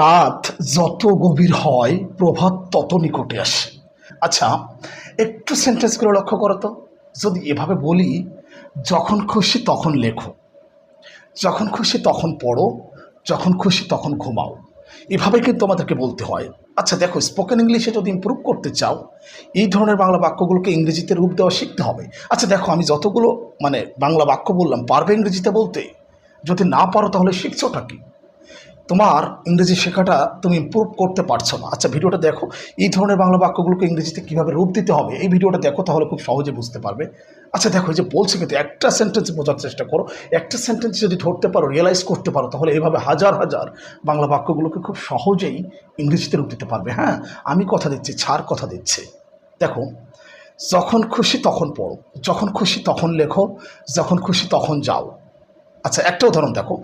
রাত যত গভীর হয় প্রভাত তত নিকটে আসে। আচ্ছা, একটু সেন্টেন্সগুলো লক্ষ্য করো তো। যদি এভাবে বলি, যখন খুশি তখন লেখো, যখন খুশি তখন পড়ো, যখন খুশি তখন ঘুমাও, এভাবে কিন্তু আমাদেরকে বলতে হয়। আচ্ছা দেখো, স্পোকেন ইংলিশে যদি ইমপ্রুভ করতে চাও, এই ধরনের বাংলা বাক্যগুলোকে ইংরেজিতে রূপ দেওয়া শিখতে হবে। আচ্ছা দেখো, আমি যতগুলো বাংলা বাক্য বললাম, পারবে ইংরেজিতে বলতে? যদি না পারো তাহলে শিখছোটা কি? তোমার ইংরেজি শেখাটা তুমি ইমপ্রুভ করতে পারছো না। আচ্ছা, ভিডিওটা দেখো, এই ধরনের বাংলা বাক্যগুলোকে ইংরেজিতে কীভাবে রূপ দিতে হবে এই ভিডিওটা দেখো, তাহলে খুব সহজে বুঝতে পারবে। আচ্ছা দেখো, এই যে বলছে, কিন্তু একটা সেন্টেন্স বোঝার চেষ্টা করো। একটা সেন্টেন্স যদি ধরতে পারো, রিয়েলাইজ করতে পারো, তাহলে এইভাবে হাজার হাজার বাংলা বাক্যগুলোকে খুব সহজেই ইংরেজিতে রূপ দিতে পারবে। হ্যাঁ, আমি কথা দিচ্ছি, ছাড় কথা দিচ্ছি। দেখো, যখন খুশি তখন পড়ো, যখন খুশি তখন লেখো, যখন খুশি তখন যাও। আচ্ছা, একটা উদাহরণ দেখো,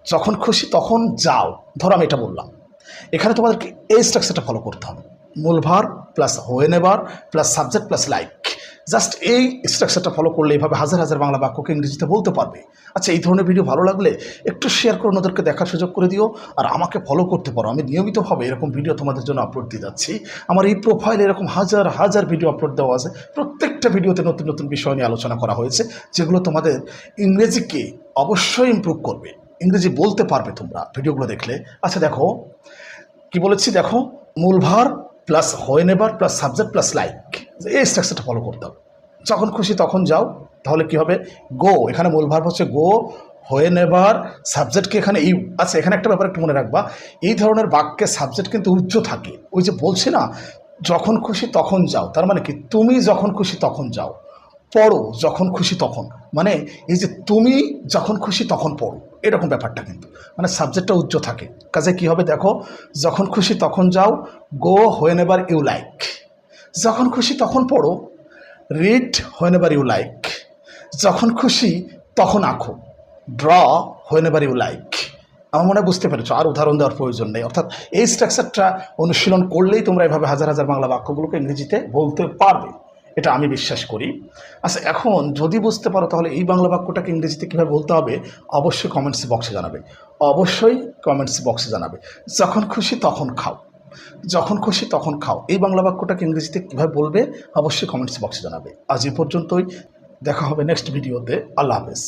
যখন খুশি তখন যাও। ধরো আমি এটা বললাম, এখানে তোমাদেরকে এই স্ট্রাকচারটা ফলো করতে হবে। মূল verb plus হোয়েনেভার plus subject plus like. Just এই স্ট্রাকচারটা ফলো করলে এইভাবে হাজার হাজার বাংলা বাক্যকে ইংরেজিতে বলতে পারবে। আচ্ছা, এই ধরনের ভিডিও ভালো লাগলে একটু শেয়ার করে ওদেরকে দেখার সুযোগ করে দিও, আর আমাকে ফলো করতে পারো। আমি নিয়মিতভাবে এরকম ভিডিও তোমাদের জন্য আপলোড দিয়ে যাচ্ছি। আমার এই প্রোফাইলে এরকম হাজার হাজার ভিডিও আপলোড দেওয়া আছে। প্রত্যেকটা ভিডিওতে নতুন নতুন বিষয় নিয়ে আলোচনা করা হয়েছে, যেগুলো তোমাদের ইংরেজিকে অবশ্যই ইমপ্রুভ করবে। ইংরেজি বলতে পারবে তোমরা ভিডিওগুলো দেখলে। আচ্ছা দেখো, কি বলেছি দেখো, মূল verb plus হোয়েনেভার plus subject plus like, এই স্ট্রাকচারটা ফলো করতে হবে। যখন খুশি তখন যাও, তাহলে কি হবে? গো, এখানে মূল ভার হচ্ছে গো, হোয়েনেভার, সাবজেক্টকে এখানে ইউ। আচ্ছা, এখানে একটা ব্যাপার একটু মনে রাখবা, এই ধরনের বাক্যে সাবজেক্ট কিন্তু উজ্জ্ব থাকে। ওই যে বলছি না, যখন খুশি তখন যাও, তার মানে কি? তুমি যখন খুশি তখন যাও। পড়ো যখন খুশি তখন, মানে এই যে তুমি যখন খুশি তখন পড়ো, এরকম ব্যাপারটা কিন্তু সাবজেক্টটা উজ্জ্ব থাকে। কাজে কি হবে দেখো, যখন খুশি তখন যাও, গো হোয়েনেভার ইউ লাইক। যখন খুশি তখন পড়ো, রিড হোয়েনেভার ইউ লাইক। যখন খুশি তখন আঁকো, ড্র হোয়েনেভার ইউ লাইক। আমার মনে হয় বুঝতে পেরেছো, আর উদাহরণ দেওয়ার প্রয়োজন নেই। অর্থাৎ এই স্ট্রাকচারটা অনুশীলন করলেই তোমরা এভাবে হাজার হাজার বাংলা বাক্যগুলোকে ইংরেজিতে বলতে পারবে, এটা আমি বিশ্বাস করি। আচ্ছা, এখন যদি বুঝতে পারো, তাহলে এই বাংলা বাক্যটাকে ইংরেজিতে কীভাবে বলতে হবে অবশ্যই কমেন্টস বক্সে জানাবে। অবশ্যই কমেন্টস বক্সে জানাবে। যখন খুশি তখন খাও, যখন খুশি তখন খাও, এই বাংলা বাক্যটাকে ইংরেজিতে কীভাবে বলবে অবশ্যই কমেন্টস বক্সে জানাবে। আজ এই পর্যন্তই, দেখা হবে নেক্সট ভিডিওতে। আল্লাহ হাফেজ।